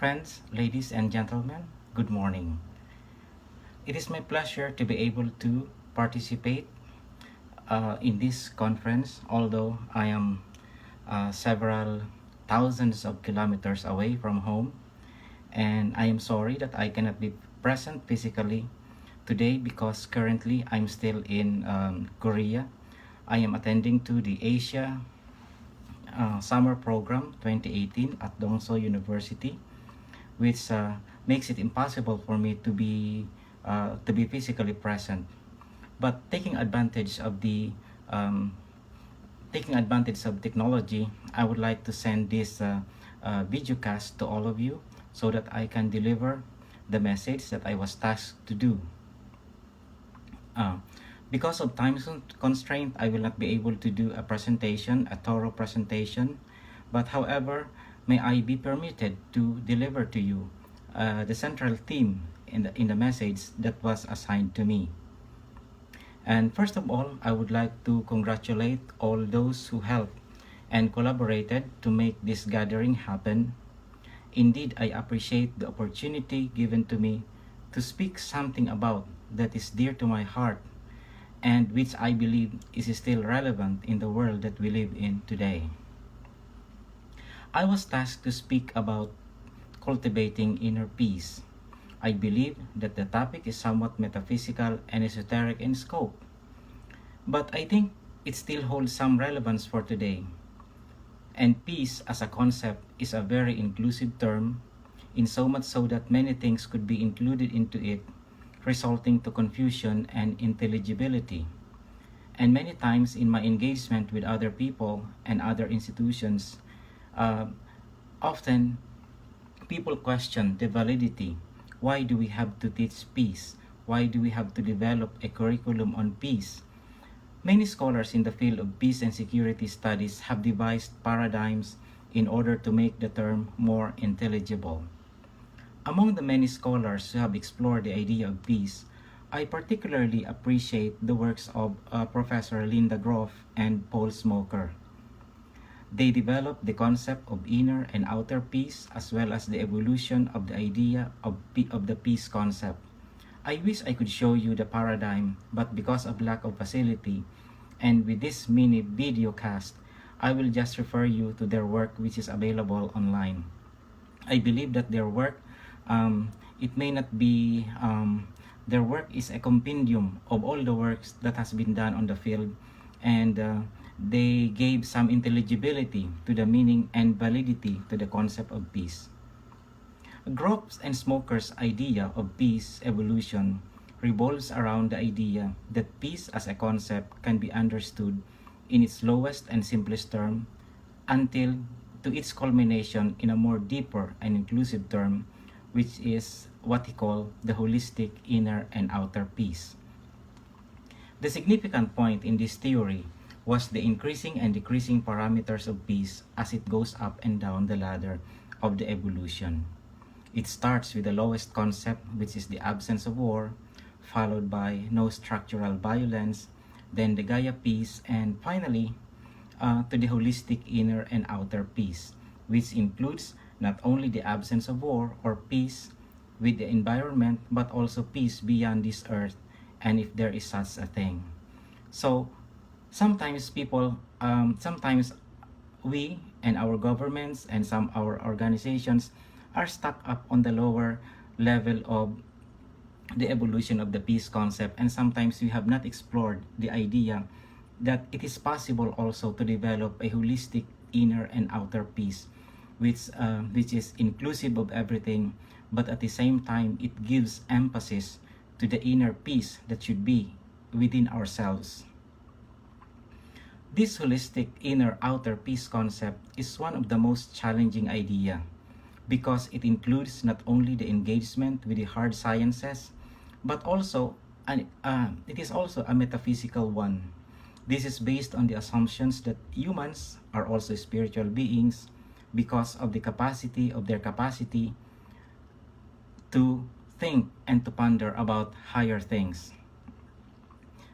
Friends, ladies and gentlemen, good morning. It is my pleasure to be able to participate in this conference, although I am several thousands of kilometers away from home, and I am sorry that I cannot be present physically today because currently I'm still in Korea. I am attending to the Asia Summer Program 2018 at Dongso University, which makes it impossible for me to be physically present. But um, taking advantage of technology, I would like to send this video cast to all of you so that I can deliver the message that I was tasked to do. Uh, because of constraint, I will not be able to do a thorough presentation. But however, may I be permitted to deliver to you the central theme in the message that was assigned to me. And first of all, I would like to congratulate all those who helped and collaborated to make this gathering happen. Indeed, I appreciate the opportunity given to me to speak something about that is dear to my heart and which I believe is still relevant in the world that we live in today. I was tasked to speak about cultivating inner peace. I believe that the topic is somewhat metaphysical and esoteric in scope, but I think it still holds some relevance for today. And peace as a concept is a very inclusive term, in so much so that many things could be included into it, resulting to confusion and intelligibility. And many times in my engagement with other people and other institutions, uh, often people question the validity. Why do we have to teach peace? Why do we have to develop a curriculum on peace? Many scholars in the field of peace and security studies have devised paradigms in order to make the term more intelligible. Among the many scholars who have explored the idea of peace, I particularly appreciate the works of Professor Linda Groff and Paul Smoker. They developed the concept of inner and outer peace as well as the evolution of the idea of the peace concept. I wish I could show you the paradigm, but because of lack of facility, and with this mini video cast, I will just refer you to their work which is available online. I believe that it may not be, their work is a compendium of all the works that has been done on the field, and they gave some intelligibility to the meaning and validity to the concept of peace. Groff's and Smoker's idea of peace evolution revolves around the idea that peace as a concept can be understood in its lowest and simplest term until to its culmination in a more deeper and inclusive term, which is what he called the holistic inner and outer peace. The significant point in this theory was the increasing and decreasing parameters of peace as it goes up and down the ladder of the evolution. It starts with the lowest concept, which is the absence of war, followed by no structural violence, then the Gaia peace, and finally to the holistic inner and outer peace, which includes not only the absence of war or peace with the environment, but also peace beyond this earth, and if there is such a thing. So sometimes sometimes we and our governments and some our organizations are stuck up on the lower level of the evolution of the peace concept, and sometimes we have not explored the idea that it is possible also to develop a holistic inner and outer peace, which is inclusive of everything, but at the same time it gives emphasis to the inner peace that should be within ourselves. This holistic inner-outer peace concept is one of the most challenging idea because it includes not only the engagement with the hard sciences, but also it is also a metaphysical one. This is based on the assumptions that humans are also spiritual beings because of their capacity to think and to ponder about higher things.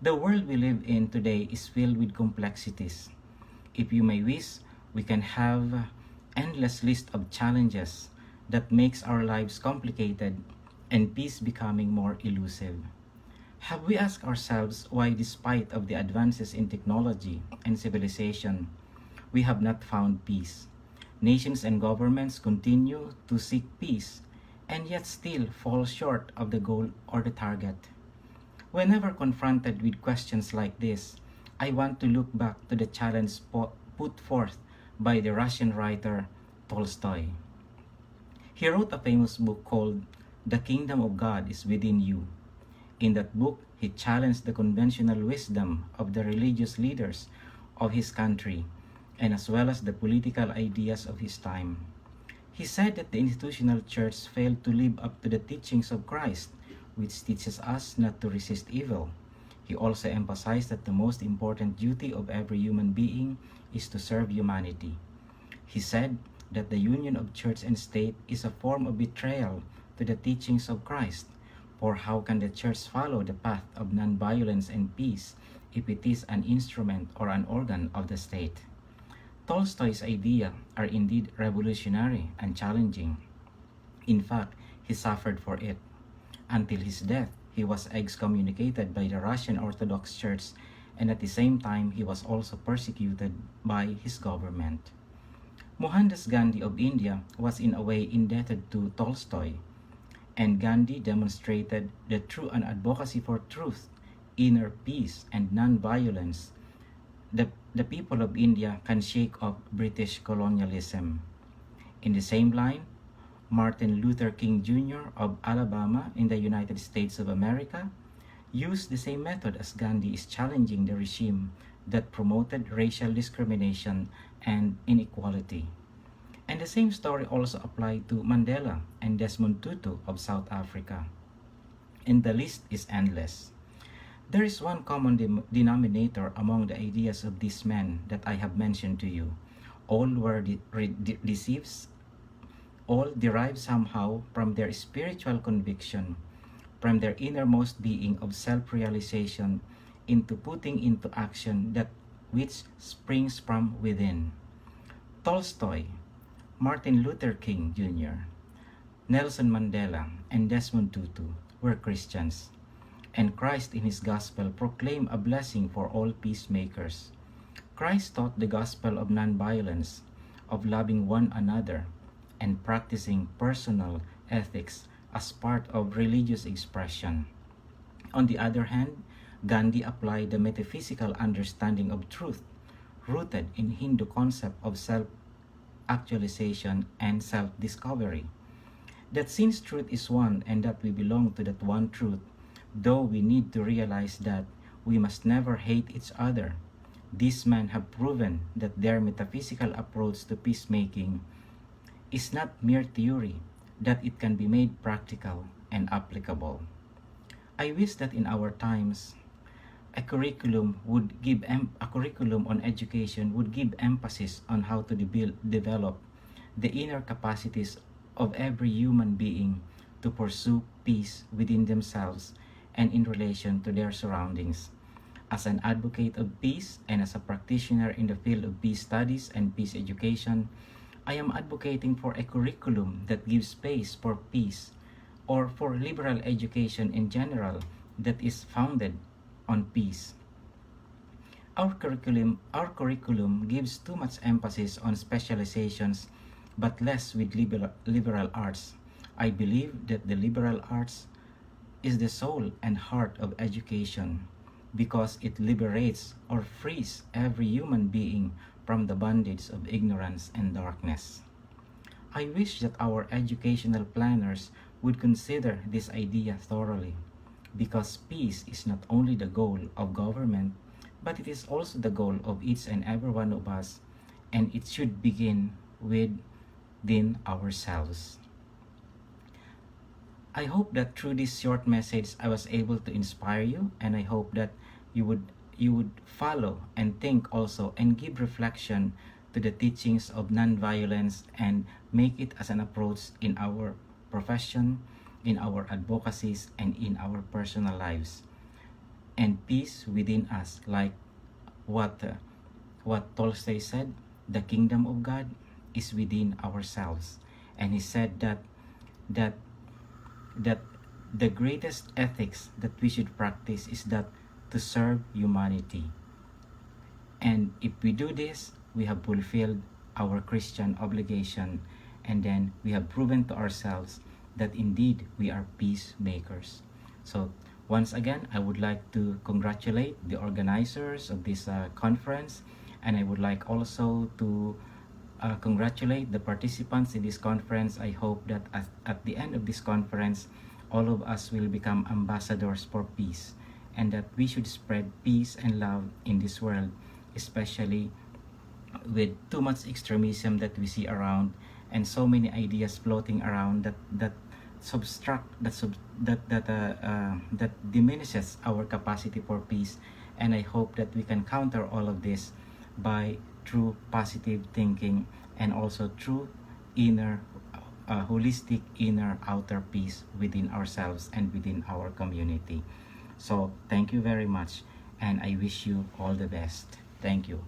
The world we live in today is filled with complexities. If you may wish, we can have endless list of challenges that makes our lives complicated and peace becoming more elusive. Have we asked ourselves why, despite of the advances in technology and civilization, we have not found peace? Nations and governments continue to seek peace and yet still fall short of the goal or the target. Whenever confronted with questions like this, I want to look back to the challenge put forth by the Russian writer Tolstoy. He wrote a famous book called The Kingdom of God is Within You. In that book, he challenged the conventional wisdom of the religious leaders of his country and as well as the political ideas of his time. He said that the institutional church failed to live up to the teachings of Christ, which teaches us not to resist evil. He also emphasized that the most important duty of every human being is to serve humanity. He said that the union of church and state is a form of betrayal to the teachings of Christ. For how can the church follow the path of nonviolence and peace if it is an instrument or an organ of the state? Tolstoy's ideas are indeed revolutionary and challenging. In fact, he suffered for it. Until his death, he was excommunicated by the Russian Orthodox Church, and at the same time, he was also persecuted by his government. Mohandas Gandhi of India was in a way indebted to Tolstoy, and Gandhi demonstrated that through an advocacy for truth, inner peace, and non-violence, the people of India can shake off British colonialism. In the same line, Martin Luther King Jr. of Alabama in the United States of America used the same method as Gandhi is challenging the regime that promoted racial discrimination and inequality. And the same story also applied to Mandela and Desmond Tutu of South Africa. And the list is endless. There is one common denominator among the ideas of these men that I have mentioned to you. All were deceived, all derived somehow from their spiritual conviction, from their innermost being of self-realization into putting into action that which springs from within. Tolstoy, Martin Luther King Jr., Nelson Mandela, and Desmond Tutu were Christians, and Christ in his gospel proclaimed a blessing for all peacemakers. Christ taught the gospel of nonviolence, of loving one another, and practicing personal ethics as part of religious expression. On the other hand, Gandhi applied the metaphysical understanding of truth, rooted in Hindu concept of self-actualization and self-discovery. That since truth is one and that we belong to that one truth, though we need to realize that we must never hate each other, these men have proven that their metaphysical approach to peacemaking is not mere theory, that it can be made practical and applicable. I wish that in our times, a curriculum on education would give emphasis on how to develop the inner capacities of every human being to pursue peace within themselves and in relation to their surroundings. As an advocate of peace and as a practitioner in the field of peace studies and peace education, I am advocating for a curriculum that gives space for peace or for liberal education in general that is founded on peace. Our curriculum gives too much emphasis on specializations but less with liberal arts. I believe that the liberal arts is the soul and heart of education because it liberates or frees every human being from the bondage of ignorance and darkness. I wish that our educational planners would consider this idea thoroughly, because peace is not only the goal of government, but it is also the goal of each and every one of us, and it should begin within ourselves. I hope that through this short message I was able to inspire you, and I hope that you would follow and think also and give reflection to the teachings of nonviolence and make it as an approach in our profession, in our advocacies, and in our personal lives. And peace within us, like what Tolstoy said, the kingdom of God is within ourselves. and he said that that the greatest ethics that we should practice is that to serve humanity. And if we do this, we have fulfilled our Christian obligation, and then we have proven to ourselves that indeed we are peacemakers. So once again, I would like to congratulate the organizers of this conference, and I would like also to congratulate the participants in this conference. I hope that at the end of this conference, all of us will become ambassadors for peace, and that we should spread peace and love in this world, especially with too much extremism that we see around, and so many ideas floating around that subtract that diminishes our capacity for peace. And I hope that we can counter all of this by through positive thinking, and also through inner holistic inner outer peace within ourselves and within our community. So thank you very much, and I wish you all the best. Thank you.